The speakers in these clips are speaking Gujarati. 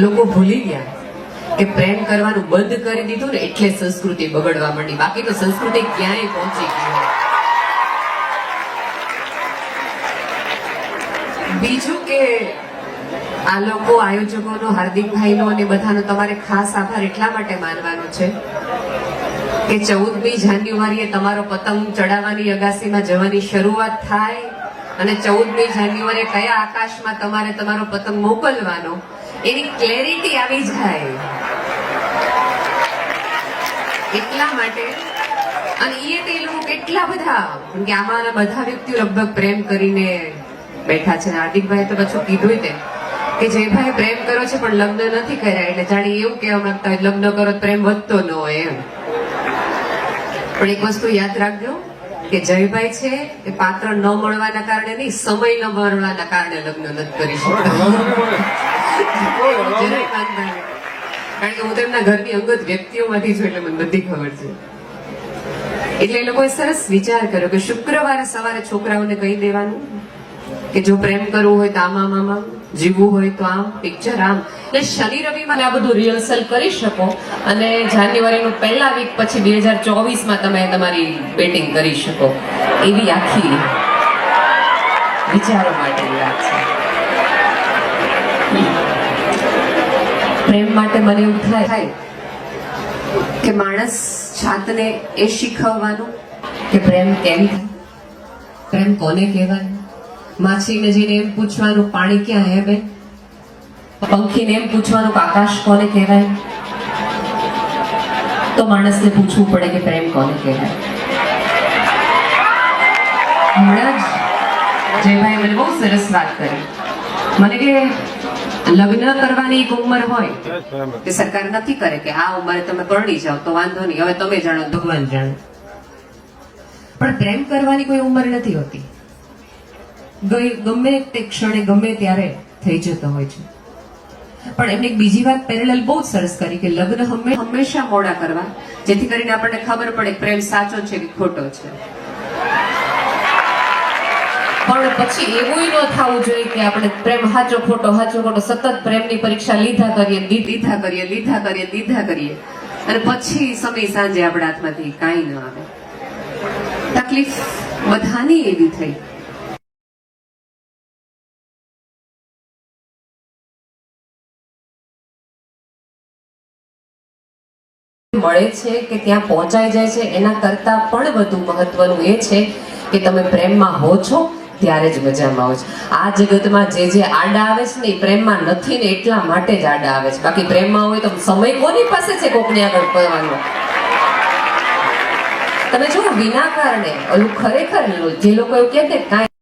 લોકો ભૂલી ગયા કે પ્રેમ કરવાનું બંધ કરી દીધું ને એટલે સંસ્કૃતિ બગડવા માંડી, બાકી તો સંસ્કૃતિ ક્યાંય પહોંચી ગઈ. બીજું કે આ લોકો આયોજકોનો, હાર્દિકભાઈનો અને બધાનો તમારે ખાસ આભાર એટલા માટે માનવાનો છે કે 14મી જાન્યુઆરીએ તમારો પતંગ ચડાવવાની અગાસીમાં જવાની શરૂઆત થાય અને 14મી જાન્યુઆરીએ કયા આકાશમાં તમારે તમારો પતંગ મોકલવાનો એની ક્લેરિટી આવી જાય એટલા માટે. અને એ લોકો કેટલા બધા, કે આમાં બધા વ્યક્તિઓ લગભગ પ્રેમ કરીને બેઠા છે. હાર્દિકભાઈ તો પાછું કીધું તે કે જે ભાઈ પ્રેમ કરો છે પણ લગ્ન નથી કર્યા, એટલે જાણે એવું કહેવા માંગતા હોય લગ્ન કરો પ્રેમ વધતો ન હોય એમ. પણ એક વસ્તુ યાદ રાખજો કે જયભાઈ છે એ પાત્ર ન મળવાના કારણે નહીં, સમય ન મળવાના કારણે લગ્ન નથી કરી શકતા. કારણ કે હું તેમના ઘરની અંગત વ્યક્તિઓમાંથી છું એટલે મને બધી ખબર છે. એટલે એ લોકોએ સરસ વિચાર કર્યો કે શુક્રવારે સવારે છોકરાઓને કહી દેવાનું કે જો પ્રેમ કરવું હોય તો આમ, જીવવું હોય તો આમ, પિક્ચર આમ. એટલે શનિ રવિમાં આ બધું રિહર્સલ કરી શકો અને જાન્યુઆરીનું પહેલા વીક પછી 2024માં તમે તમારી બેટિંગ કરી શકો. એવી આખી વિચારો માટેની વાત છે. પ્રેમ માટે મને એવું થાય કે માણસ જાતને એ શીખવવાનું કે પ્રેમ કેમ થાય, પ્રેમ કોને કહેવાય. માછલીને જઈને એમ પૂછવાનું પાણી ક્યાં હે બેન, પંખીને એમ પૂછવાનું કે આકાશ કોને કહેવાય, તો માણસને પૂછવું પડે કે પ્રેમ કોને કહેવાય. હમણાં જ જયભાઈ મને બહુ સરસ વાત કરી. મને કે લગ્ન કરવાની એક ઉંમર હોય કે સરકાર નથી કરે કે આ ઉંમરે તમે પરણી જાઓ તો વાંધો નહીં, હવે તમે જાણો ભગવાન જાણે. પણ પ્રેમ કરવાની કોઈ ઉંમર નથી હોતી. ગમે તે ક્ષણે ગમે ત્યારે થઈ જતો હોય છે. પણ એમને એક બીજી વાત પેરેલલ બહુ સરસ કરી કે લગ્ન હંમેશા મોડા કરવા, જેથી કરીને આપણને ખબર પડે પ્રેમ સાચો છે કે ખોટો છે. પણ પછી એવું ન થવું જોઈએ કે આપણે પ્રેમ સાચો ખોટો સતત પ્રેમની પરીક્ષા લીધા કરીએ અને પછી સમય સાંજે આપણા હાથમાંથી કાંઈ ન આવે. તકલીફ બધાની એવી થઈ. મળે છે કે ત્યાં પહોંચાઈ જાય છે, એના કરતા પણ વધુ મહત્વનું એ છે કે તમે પ્રેમમાં હો છો ત્યારે જ મજામાં આવો છો. આ જગતમાં જે આડા આવે છે ને એ પ્રેમમાં નથી ને એટલા માટે જ આડા આવે છે. બાકી પ્રેમમાં હોય તો સમય કોની પાસે છે કોકની આગળ પડવાનો. તમે જુઓ વિના કારણે ઓલું ખરેખર જે લોકો એવું કહેતે કાંઈ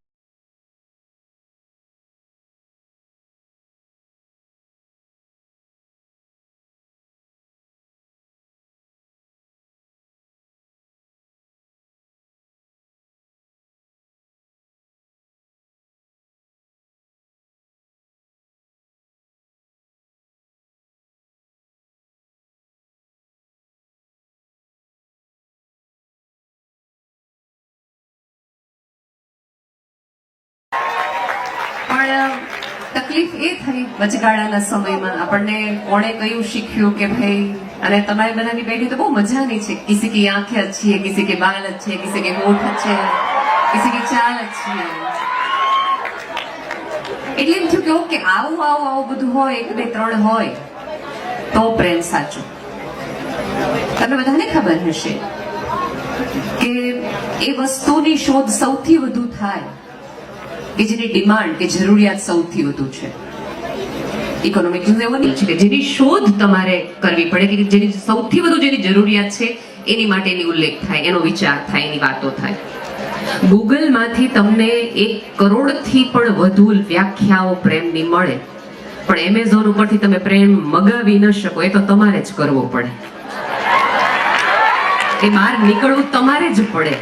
તકલીફ એ થઈ વચગાળાના સમયમાં આપણને કોણે કયું શીખ્યું કે ભાઈ, અને તમારી બધાની બેટી તો બહુ મજાની છે. કિસી કી આંखें अच्छी है, किसी के बाल अच्छे हैं, किसी के होठ अच्छे हैं, किसी की चाल अच्छी है. એટલે એમ થયું કે ઓકે આવું બધું હોય, 1 2 3 હોય તો પ્રેમ સાચો. તમને બધાને ખબર હશે કે એ વસ્તુની શોધ સૌથી વધુ થાય કે જેની ડિમાન્ડ કે જરૂરિયાત સૌથી વધુ છે. ઇકોનોમિક્સ એવું નહીં છે કે જેની શોધ તમારે કરવી પડે કે જેની સૌથી વધુ જેની જરૂરિયાત છે એની માટે એની ઉલ્લેખ થાય, એનો વિચાર થાય, એની વાતો થાય. ગૂગલમાંથી તમને 1 કરોડથી પણ વધુ વ્યાખ્યાઓ પ્રેમની મળે, પણ એમેઝોન ઉપરથી તમે પ્રેમ મગાવી ન શકો. એ તો તમારે જ કરવો પડે, એ બહાર નીકળવું તમારે જ પડે.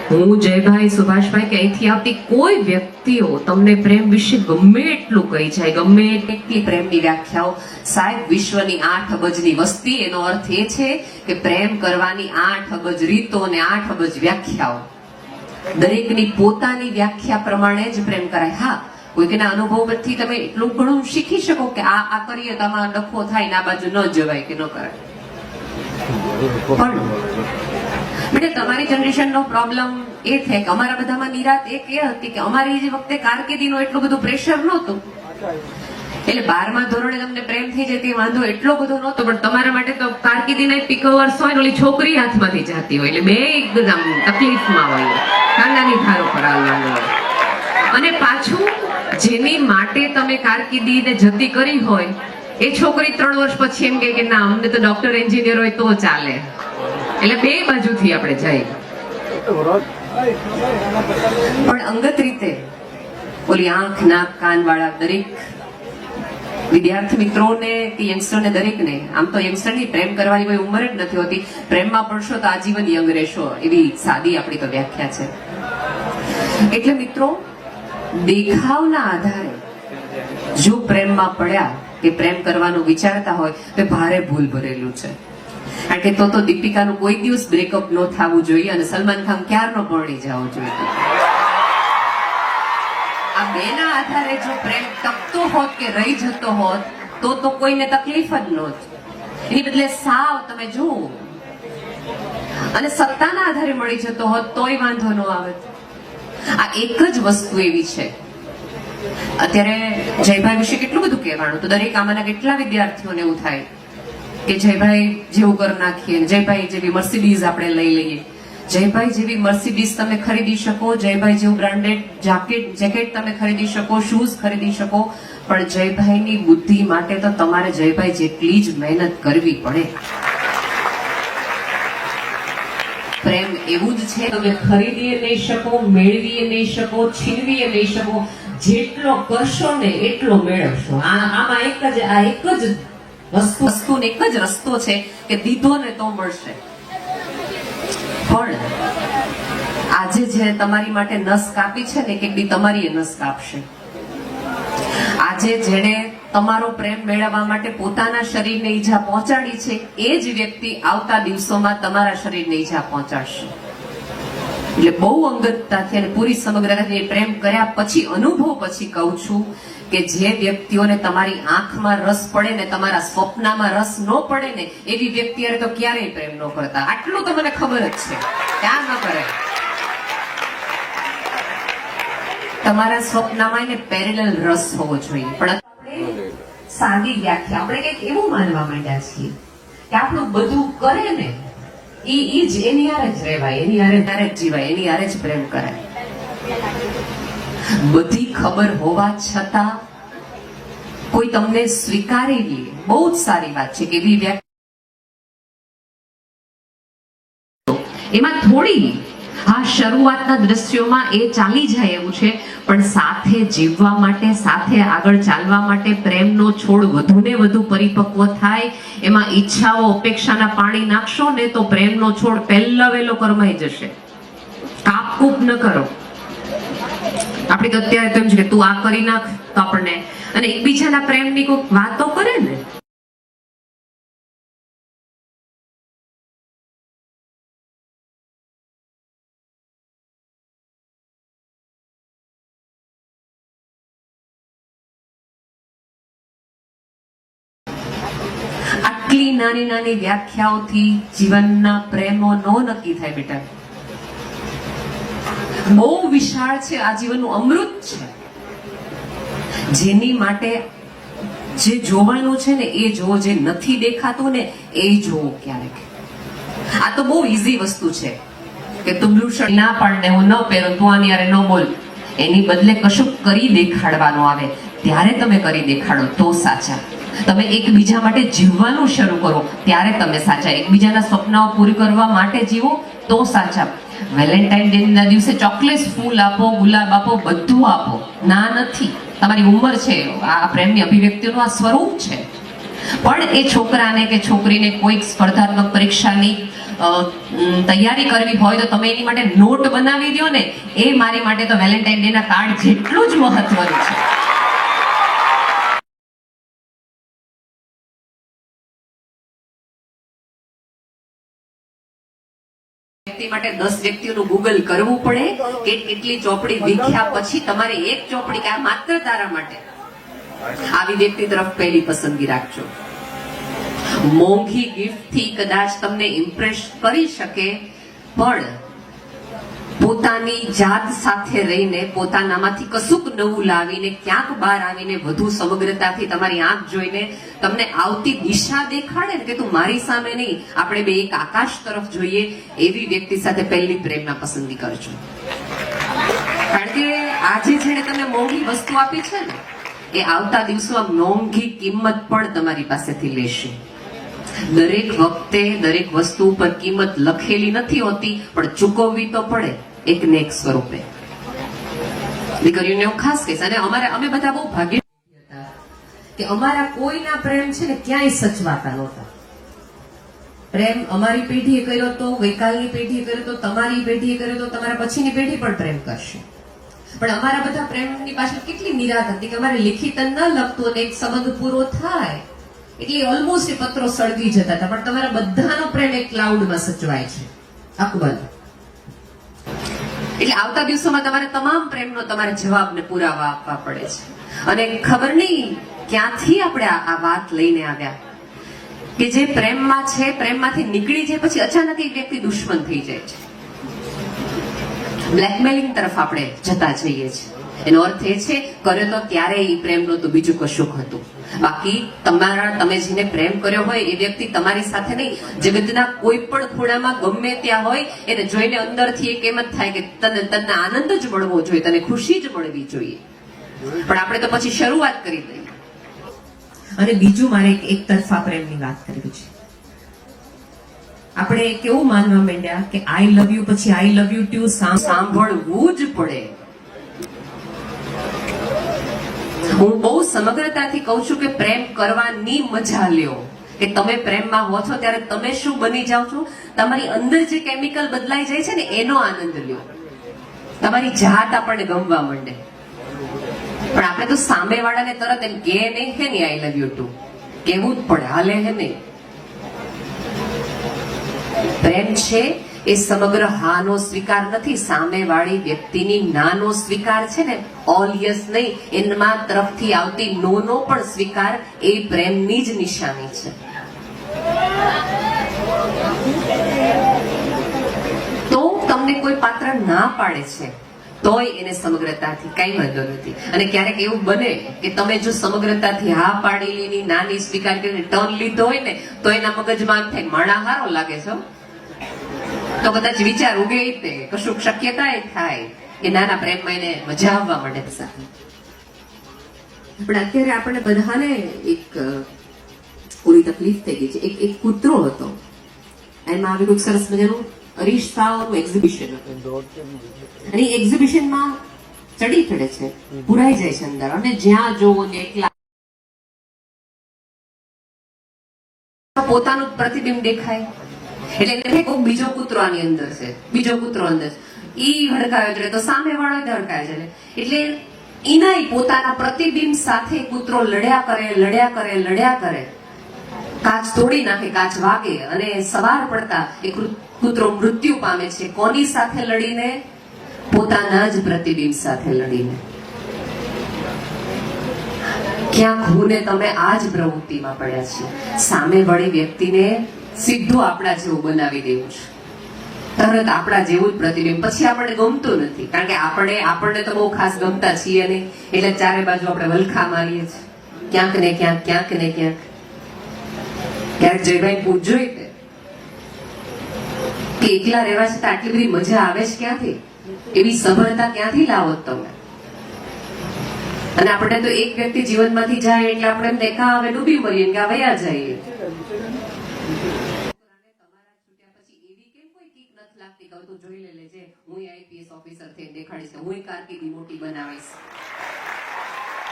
હું જયભાઈ, સુભાષભાઈ કે અહીંથી આવતી કોઈ વ્યક્તિઓ તમને પ્રેમ વિશે ગમે એટલું કહી જાય, ગમે એટલી પ્રેમની વ્યાખ્યાઓ, સાહેબ વિશ્વની 8 અબજની વસ્તી, એનો અર્થ એ છે કે પ્રેમ કરવાની 8 અબજ રીતો અને 8 અબજ વ્યાખ્યાઓ. દરેકની પોતાની વ્યાખ્યા પ્રમાણે જ પ્રેમ કરાય. હા, કોઈકના અનુભવથી તમે એટલું ઘણું શીખી શકો કે આ કરીએ તો આમાં ડખો થાય ને આ બાજુ ન જવાય કે ન કરાય. પણ બેટા તમારી જનરેશનનો પ્રોબ્લેમ એ થાય કે અમારા બધામાં નિરાત એક એ હતી કે અમારી જે વખતે કારકિર્દીનું એટલું બધું પ્રેશર નહોતું, એટલે 12મા ધોરણે તમને પ્રેમ થઈ જાય તે વાંધો એટલો બધો નહોતો. પણ તમારા માટે તો કારકિર્દીના પિક અવર્સ હોય ને ઓલી છોકરી હાથમાંથી જતી હોય એટલે બે એકદમ તકલીફમાં હોય, કાંડાની ધારો પર હાલવાનું હોય. અને પાછું જેની માટે તમે કારકિર્દીને જતી કરી હોય એ છોકરી 3 વર્ષ પછી એમ કે ના અમને તો ડોક્ટર એન્જિનિયર હોય તો ચાલે. એટલે બે બાજુથી આપણે જઈએ. પણ અંગત રીતે ઓલી આંખ નાક કાન વાળા દરેક વિદ્યાર્થી મિત્રોને કે યંગસ્ટરને દરેકને, આમ તો યંગસ્ટરની પ્રેમ કરવાની કોઈ ઉંમર જ નથી હોતી, પ્રેમમાં પડશો તો આજીવન યંગ રહેશો એવી સાદી આપણી તો વ્યાખ્યા છે. એટલે મિત્રો દેખાવના આધારે જો પ્રેમમાં પડ્યા કે પ્રેમ કરવાનું વિચારતા હોય તો ભારે ભૂલ ભરેલું છે. કારણ કે તો દીપિકાનું કોઈ દિવસ બ્રેકઅપ ન થવું જોઈએ અને સલમાન ખાન ક્યારનો પરણી જવો જોઈએ. આ બેના આધારે જો પ્રેમ ટકતો હોત કે રહી જતો હોત તો કોઈને તકલીફ જ નહોત. એની બદલે સાવ તમે જુઓ અને સત્તાના આધારે મળી જતો હોત તોય વાંધો ન આવત. આ એક જ વસ્તુ એવી છે. અત્યારે જયભાઈ વિશે કેટલું બધું કહેવાનું, તો દરેક આમાંના કેટલા વિદ્યાર્થીઓને એવું થાય કે જયભાઈ જેવું કરી નાખીએ, જયભાઈ જેવી મર્સિડીઝ આપણે લઈ લઈએ. જયભાઈ જેવી મર્સિડીઝ તમે ખરીદી શકો, જયભાઈ જેવું બ્રાન્ડેડ જેકેટ તમે ખરીદી શકો, શૂઝ ખરીદી શકો, પણ જયભાઈની બુદ્ધિ માટે તો તમારે જયભાઈ જેટલી જ મહેનત કરવી પડે. પ્રેમ એવું જ છે, તમે ખરીદીએ નહીં શકો, મેળવીએ નહીં શકો, છીનવીએ નહીં શકો. જેટલો કરશો ને એટલો મેળવશો. આમાં એક જ વસ્તુને એક જ રસ્તો છે કે દીધો ને તો મળશે. પણ આજે જે તમારી માટે નસ કાપી છે ને કેટલી તમારી નસ કાપશે. આજે જેણે તમારો પ્રેમ મેળવવા માટે પોતાના શરીરને ઈજા પહોંચાડી છે એ જ વ્યક્તિ આવતા દિવસોમાં તમારા શરીરને ઈજા પહોંચાડશે. એટલે બહુ અંગતતાથી અને પૂરી સમગ્રતાથી પ્રેમ કર્યા પછી અનુભવ પછી કહું છું કે જે વ્યક્તિઓને તમારી આંખમાં રસ પડે ને તમારા સ્વપ્નમાં રસ ન પડે ને એવી વ્યક્તિ તો ક્યારેય પ્રેમ ન કરતા. આટલું તો મને ખબર જ છે, ત્યાં ન કરે. તમારા સ્વપ્નમાં એને પેરેલલ રસ હોવો જોઈએ. પણ આપણે સાદી વ્યાખ્યા આપણે કંઈક એવું માનવા માંડ્યા છીએ કે આપણું બધું કરે ને ઈ જ એની હારે જ રહેવાય, એની હારે જ જીવાય, એની હારે જ પ્રેમ કરાય. બધી ખબર હોવા છતાં કોઈ તમને સ્વીકારી લે બહુ જ સારી વાત છે કે એવી વ્યક્તિ એમાં થોડી શરૂઆતના દ્રશ્યોમાં એ ચાલી જાય એવું છે, પણ સાથે જીવવા માટે, સાથે આગળ ચાલવા માટે પ્રેમનો છોડ વધુ ને વધુ પરિપક્વ થાય, એમાં ઈચ્છાઓ અપેક્ષાના પાણી નાખશો ને તો પ્રેમનો છોડ પહેલા વહેલો કરમાઈ જશે. કાપકૂપ ન કરો. આપણે તો અત્યારે તો એમ છે કે તું આ કરી નાખ તો આપણને, અને એકબીજાના પ્રેમની કોઈ વાતો કરે ને આટલી નાની નાની વ્યાખ્યાઓથી જીવનના પ્રેમો નો નક્કી થાય બેટા. બહુ વિશાળ છે, આ જીવનનું અમૃત છે. જેની માટે જે જોવાનું છે ને એ જોવો, જે નથી દેખાતું ને એ જોવો. ક્યારેક આ તો બહુ ઈઝી વસ્તુ છે કે તું બ્લુ શર્ટ ના પાડ ને હું ન પહેરું, તું આની યારે ન બોલ. એની બદલે કશું કરી દેખાડવાનું આવે ત્યારે તમે કરી દેખાડો તો સાચા. તમે એકબીજા માટે જીવવાનું શરૂ કરો ત્યારે તમે સાચા. એકબીજાના સપનાઓ પૂરી કરવા માટે જીવો તો સાચા. વેલેન્ટાઇન ડે ના દિવસે ચોકલેટ, ફૂલ આપો, ગુલાબ આપો, બધું આપો, ના નથી. તમારી ઉંમર છે, આ પ્રેમની અભિવ્યક્તિનું આ સ્વરૂપ છે. પણ એ છોકરાને કે છોકરીને કોઈક સ્પર્ધાત્મક પરીક્ષાની તૈયારી કરવી હોય તો તમે એની માટે નોટ બનાવી દો ને, એ મારી માટે તો વેલેન્ટાઇન ડે ના કાર્ડ જેટલું જ મહત્વનું છે. વ્યક્તિ માટે 10 વ્યક્તિઓનું ગૂગલ કરવું પડે કે કેટલી ચોપડી વીખ્યા પછી તમારે એક ચોપડી કે આ માત્ર તારા માટે, આવી વ્યક્તિ તરફ પહેલી પસંદગી રાખજો. મોંઘી ગિફ્ટ થી કદાચ તમને ઇમ્પ્રેસ કરી શકે, પણ પોતાની જાત સાથે રહીને પોતાનામાંથી કશુંક નવું લાવીને ક્યાંક બહાર આવીને વધુ સમગ્રતાથી તમારી આંખ જોઈને તમને આવતી દિશા દેખાડે ને કે તું મારી સામે નહીં, આપણે બે એક આકાશ તરફ જોઈએ, એવી વ્યક્તિ સાથે પહેલી પ્રેમમાં પસંદગી કરજો. કારણ કે આજે જેને તમને મોંઘી વસ્તુ આપી છે ને, એ આવતા દિવસોમાં મોંઘી કિંમત પણ તમારી પાસેથી લેશે. દરેક વખતે દરેક વસ્તુ ઉપર કિંમત લખેલી નથી હોતી, પણ ચૂકવવી તો પડે એક ને એક સ્વરૂપે. દીકરીઓને હું ખાસ કહીશ, અને અમે બધા બહુ ભાગ્યશાળી હતા કે અમારા કોઈના પ્રેમ છે ને ક્યાંય સચવાતા નહોતા. પ્રેમ અમારી પેઢીએ કર્યો તો, ગઈકાલની પેઢીએ કર્યો તો, તમારી પેઢીએ કર્યો તો, તમારા પછીની પેઢી પણ પ્રેમ કરશે. પણ અમારા બધા પ્રેમની પાછળ કેટલી નિરાત હતી કે અમારે લિખિત ન લખતું અને એક સંબંધ પૂરો થાય એટલે ઓલમોસ્ટ એ પત્રો સળગી જતા હતા, પણ તમારા બધાનો પ્રેમ એક ક્લાઉડમાં સચવાય છે અકબલ. એટલે આવતા દિવસોમાં તમારે તમામ પ્રેમનો તમારે જવાબને પુરાવા આપવા પડે છે. અને ખબર નહીં ક્યાંથી આપણે આ વાત લઈને આવ્યા કે જે પ્રેમમાં છે, પ્રેમમાંથી નીકળી જાય પછી અચાનક એક વ્યક્તિ દુશ્મન થઈ જાય છે. બ્લેકમેલિંગ તરફ આપણે જતા જઈએ છીએ. એનો અર્થ એ છે કર્યો તો ત્યારે એ પ્રેમ નહોતું, બીજું કશુંક હતું. બાકી તમે જેને પ્રેમ કર્યો હોય એ વ્યક્તિ તમારી સાથે નહીં, જગતના કોઈ પણ ખૂણામાં ગમે ત્યાં હોય, એને જોઈને અંદરથી એક એમ જ થાય કે તને આનંદ જ મળવો જોઈએ, તને ખુશી જ મળવી જોઈએ. પણ આપણે તો પછી શરૂઆત કરી દઈએ. અને બીજું મારે એક તરફા પ્રેમની વાત કરવી છે. આપણે કેવું માનવા માંડ્યા કે આઈ લવ યુ પછી આઈ લવ યુ ટુ સાંભળવું જ પડે. હું બહુ સમગ્રતાથી કહું છું કે પ્રેમ કરવાની મજા લ્યો. કે તમે પ્રેમમાં હો છો ત્યારે તમે શું બની જાઓ છો, તમારી અંદર જે કેમિકલ બદલાઈ જાય છે ને એનો આનંદ લ્યો. તમારી જાત આપણને ગમવા માંડે. પણ આપણે તો સામેવાળાને તરત એમ કે નહીં હે ને આઈ લવ યુ ટુ, કેવું જ પડે, હાલે હે નહીં. પ્રેમ છે એ સમગ્ર હાનો સ્વીકાર નથી, સામેવાળી વ્યક્તિની નાનો સ્વીકાર છે ને, ઓલ યસ નહીં, એમાં તરફથી આવતી નો નો પણ સ્વીકાર એ પ્રેમની જ નિશાની છે. તો તમને કોઈ પાત્ર ના પાડે છે તોય એને સમગ્રતાથી કઈ વાંધો નથી. અને ક્યારેક એવું બને કે તમે જો સમગ્રતાથી હા પાડેલી નાની સ્વીકાર કરીને ટર્ન લીધો હોય ને, તો એના મગજમાં એમ થાય માણા હારો લાગે છે, તો કદાચ વિચાર ઉગે તે કશુંક શક્યતા થાય કે નાના પ્રેમમાં એને મજા આવવા માંડે સાથે. પણ અત્યારે આપણે બધાને એક પૂરી તકલીફ થઈ ગઈ છે. એક કૂતરો હતો, એમાં આવી કોઈ સરસ મજાનું અરીસાઓનું એક્ઝિબિશન હતું, અને એક્ઝિબિશનમાં ચડી ચડે છે, પુરાઈ જાય છે અંદર, અને જ્યાં જોવો ને એકલા પોતાનું પ્રતિબિંબ દેખાય. એટલે કોઈ બીજો કૂતરો આની અંદર છે, બીજો કૂતરો અંદર ઈ હડકાયો છે તો સામે વાળો હડકાય છે. એટલે એના પોતાના પ્રતિબિંબ સાથે કૂતરો લડ્યા કરે, કાચ તોડી નાખે, કાચ વાગે, અને સવાર પડતા એ કૂતરો મૃત્યુ પામે છે. કોની સાથે લડીને? પોતાના જ પ્રતિબિંબ સાથે લડીને. ક્યાંક હું ને તમે આ જ પ્રવૃત્તિમાં પડ્યા છીએ. સામે વાળી વ્યક્તિને સીધું આપણા જેવું બનાવી દેવું છે, તરત આપણા જેવું જ પ્રતિબિંબ. પછી આપણને ગમતું નથી, કારણ કે આપણને તો બહુ ખાસ ગમતા છીએ નહીં, એટલે ચારે બાજુ આપણે વલખા મારીએ છીએ, ક્યાંક ને ક્યાંક. ક્યારેક જયભાઈ પૂછજો કે એકલા રહેવા છતાં આટલી બધી મજા આવે છે ક્યાંથી, એવી સભરતા ક્યાંથી લાવો તમે? અને આપણે તો એક વ્યક્તિ જીવનમાંથી જાય એટલે આપણે એમ દેખા હવે ડૂબી મરીએ કે વયા જઈએ.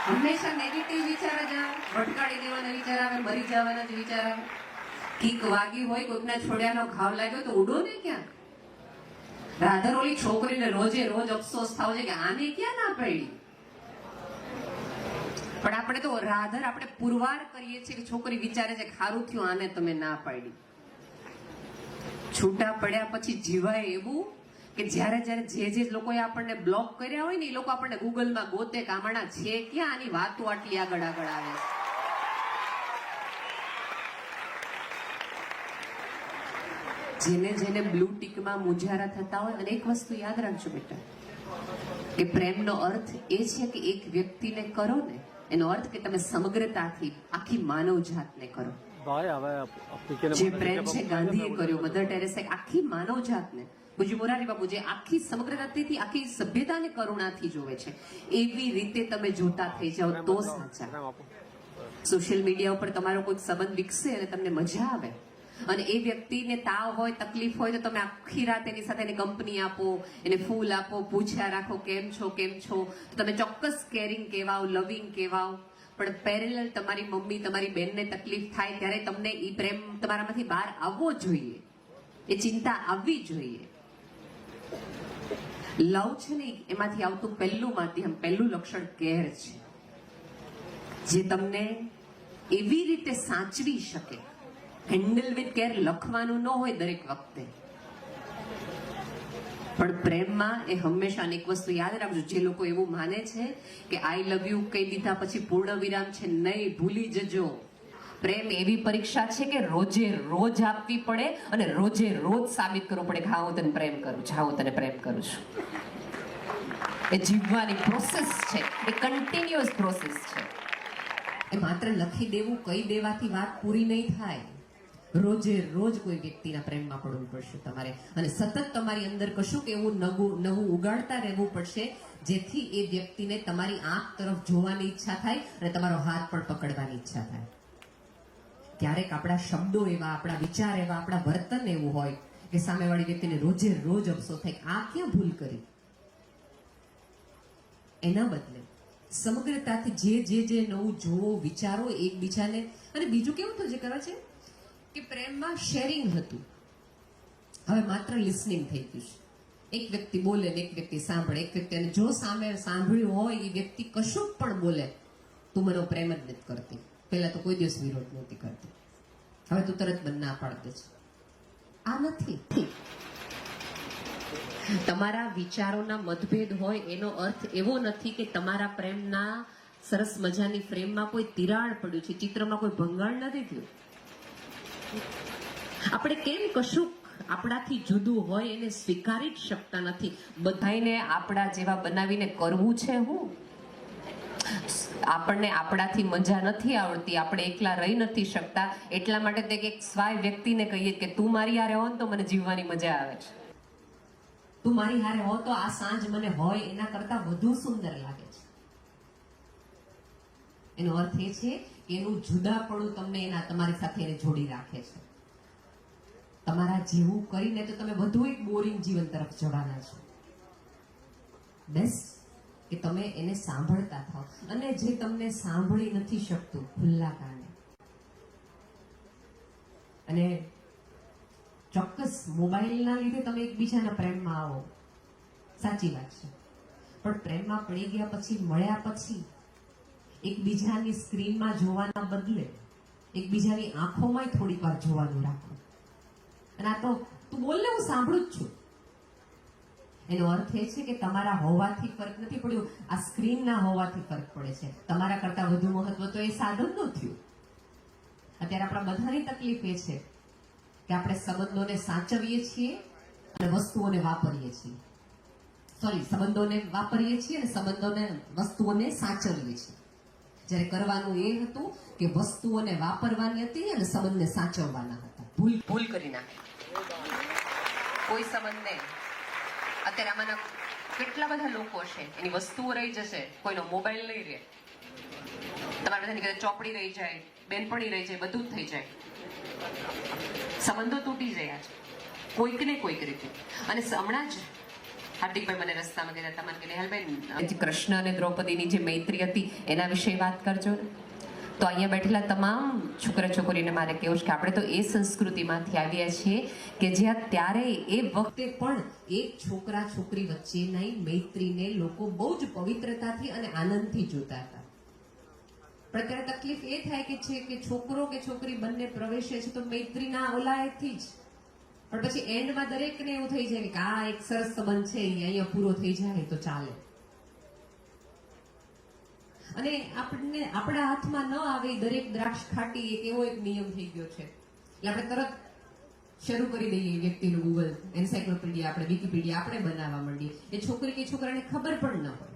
હંમેશા નેગેટિવ વિચાર જ આવે, ભટકાડી દેવાના વિચાર આવે, મરી જવાના જ વિચાર આવે. કીક વાગી હોય, કોઈકના છોડ્યાનો ઘાવ લાગ્યો તો ઉડો ને ક્યાં. રાધર ઓલી છોકરીને રોજે રોજ અફસોસ થાવ છે કે આને ક્યાં ના પડી. પણ આપણે તો રાધર આપણે પુરવાર કરીએ છીએ કે છોકરી વિચારે છે ખારું થયું આને તમે ના પાડી. છૂટા પડ્યા પછી જીવાય એવું કે જ્યારે જે લોકોએ આપણને બ્લોક કર્યા હોય ને એ લોકો આપણને ગૂગલમાં ગોતે કામણા છે ક્યાં, આની વાતો આટલી આગળ આગળ આવે છે. જેને બ્લુ ટિકમાં મુજારા થતા હોય, અને એક વસ્તુ યાદ રાખજો બેટા, કે પ્રેમનો અર્થ એ છે કે એક વ્યક્તિને કરો ને, એનો અર્થ કે તમે સમગ્રતાથી આખી માનવ જાતને કરો. જે પ્રેમ છે ગાંધીએ કર્યો, મધર ટેરેસે આખી માનવ જાતને, પૂજ્ય મોરારી બાપુ જે આખી સમગ્રતાથી આખી સભ્યતાને કરુણાથી જોવે છે, એવી રીતે તમે જોતા થઈ જાઓ તો સાચા. સોશિયલ મીડિયા ઉપર તમારો કોઈ સંબંધ વિકસે અને તમને મજા આવે, અને એ વ્યક્તિને તાવ હોય, તકલીફ હોય, તો તમે આખી રાત એની સાથે એની કંપની આપો, એને ફૂલ આપો, પૂછ્યા રાખો કેમ છો, તો તમે ચોક્કસ કેરિંગ કહેવાઓ, લવિંગ કહેવાઓ. પણ પેરેલલ તમારી મમ્મી, તમારી બેનને તકલીફ થાય ત્યારે તમને એ પ્રેમ તમારામાંથી બહાર આવવો જોઈએ, એ ચિંતા આવવી જોઈએ. લવ છે ને, એમાંથી આવતું પહેલું માધ્યમ, પહેલું લક્ષણ કેર છે, જે તમને એવી રીતે સાચવી શકે. હેન્ડલ વિથ કેર લખવાનું ન હોય દરેક વખતે, પણ પ્રેમમાં એ હંમેશા એક વસ્તુ યાદ રાખજો. જે લોકો એવું માને છે કે આઈ લવ યુ કહી દીધા પછી પૂર્ણ વિરામ છે, નહીં, ભૂલી જજો. પ્રેમ એવી પરીક્ષા છે કે રોજે રોજ આપવી પડે અને રોજે રોજ સાબિત કરવું પડે કે હા હું તને પ્રેમ કરું છું, હા હું તને પ્રેમ કરું છું. એ જીવવાની પ્રોસેસ છે, એ કન્ટિન્યુઅસ પ્રોસેસ છે. એ માત્ર લખી દેવું, કહી દેવાથી વાત પૂરી નહીં થાય. રોજે રોજ કોઈ વ્યક્તિના પ્રેમમાં પડવું પડશે તમારે, અને સતત તમારી અંદર કશું કે એવું નવું ઉગાડતા રહેવું પડશે, જેથી એ વ્યક્તિને તમારી આંખ તરફ જોવાની ઈચ્છા થાય અને તમારો હાથ પણ પકડવાની ઈચ્છા થાય. ક્યારેક આપણા શબ્દો એવા, આપણા વિચાર એવા, આપણા વર્તન એવું હોય કે સામેવાળી વ્યક્તિને રોજે રોજ અફસોસ થાય આ ક્યાં ભૂલ કરી. એના બદલે સમગ્રતાથી જે નવું જોવો, વિચારો એકબીજાને. અને બીજું કેવું થયું છે ખબર છે કે પ્રેમમાં શેરિંગ હતું, હવે માત્ર લિસનિંગ થઈ ગયું છે. એક વ્યક્તિ બોલે ને એક વ્યક્તિ સાંભળે, એક વ્યક્તિ, અને જો સામે સાંભળ્યું હોય એ વ્યક્તિ કશું પણ બોલે, તું મને પ્રેમ જ નથી કરતી. પહેલા તો કોઈ દિવસ વિરોધ નહોતી કરતી, હવે તું તરત મને ના પાડી દે છે. આ નથી. તમારા વિચારોના મતભેદ હોય એનો અર્થ એવો નથી કે તમારા પ્રેમના સરસ મજાની ફ્રેમમાં કોઈ તિરાડ પડ્યું છે, ચિત્રમાં કોઈ ભંગાણ નથી થયું. આપણે કેમ કશું આપણાથી જુદું હોય એને સ્વીકારી જ શકતા નથી. બધાને આપણા જેવા બનાવીને કરવું છે હું? આપણને આપણાથી મજા નથી આવડતી, આપણે એકલા રહી નથી શકતા, એટલા માટે તે એક સ્વાય વ્યક્તિને કહીએ કે તું મારી હારે હો ને તો મને જીવવાની મજા આવે છે, તું મારી હારે હો તો આ સાંજ મને હોય એના કરતા વધુ સુંદર લાગે છે. એનો અર્થ એ છે કે એનું જુદાપણું તમને તમારી સાથે એને જોડી રાખે છે. તમારા જેવું કરીને તો તમે વધુ એક બોરિંગ જીવન તરફ જવાના છો. બેસ્ટ કે તમે એને સાંભળતા થાઓ, અને જે તમને સાંભળી નથી શકતું ખુલ્લા કાને. અને ચોક્કસ મોબાઈલના લીધે તમે એકબીજાના પ્રેમમાં આવો, સાચી વાત છે, પણ પ્રેમમાં પડી ગયા પછી, મળ્યા પછી એકબીજાની સ્ક્રીનમાં જોવાના બદલે એકબીજાની આંખોમાં થોડીક વાર જોવાનું રાખો. અને આ તો તું બોલ ને, હું સાંભળું જ છું. એનો અર્થ એ છે કે તમારા હોવાથી ફરક નથી પડ્યો, આ સ્ક્રીનના હોવાથી ફરક પડે છે. તમારા કરતા વધુ મહત્વ તો એ સાધનનું થયું. અત્યારે આપણા બધાની તકલીફ એ છે કે આપણે સંબંધોને સાચવીએ છીએ અને વસ્તુઓને વાપરીએ છીએ. સંબંધોને વાપરીએ છીએ અને વસ્તુઓને સાચવીએ છીએ. જ્યારે કરવાનું એ હતું કે વસ્તુઓને વાપરવાની હતી અને સંબંધને સાચવવાના હતા. ભૂલ કરી નાખી કોઈ સંબંધને. અત્યારે આમાંના કેટલા બધા લોકો છે, એની વસ્તુઓ રહી જશે, કોઈનો મોબાઈલ નહીં રહે, તમારા બધાની કદાચ ચોપડી રહી જાય, બેનપણી રહી જાય, બધું જ થઈ જાય, સંબંધો તૂટી ગયા છે કોઈક ને કોઈક રીતે. અને હમણાં જ હાર્દિકભાઈ મને રસ્તામાં કહેતા હતા, મને કે નેહાલબેન કૃષ્ણ અને દ્રૌપદીની જે મૈત્રી હતી એના વિશે વાત કરજો ને. તો અહીંયા બેઠેલા તમામ છોકરા છોકરીને મારે કહેવું છે કે આપણે તો એ સંસ્કૃતિમાંથી આવ્યા છીએ કે જ્યાં ત્યારે એ વખતે પણ એક છોકરા છોકરી વચ્ચેની મૈત્રીને લોકો બહુ જ પવિત્રતાથી અને આનંદથી જોતા હતા. પણ અત્યારે તકલીફ એ થાય કે છે કે છોકરો કે છોકરી બંને પ્રવેશે છે તો મૈત્રીના ઓલાએથી જ પણ પછી એન્ડમાં દરેકને એવું થઈ જાય કે આ એક સરસ સંબંધ છે એ અહીંયા પૂરો થઈ જાય તો ચાલે. અને આપણને આપણા હાથમાં ન આવે દરેક દ્રાક્ષ ખાટી એક એવો એક નિયમ થઈ ગયો છે એટલે આપણે તરત શરૂ કરી દઈએ એ વ્યક્તિનું ગૂગલ એન્સાયક્લોપીડિયા, આપણે વિકીપીડિયા આપણે બનાવવા માંડીએ. એ છોકરી કે છોકરાને ખબર પણ ન હોય.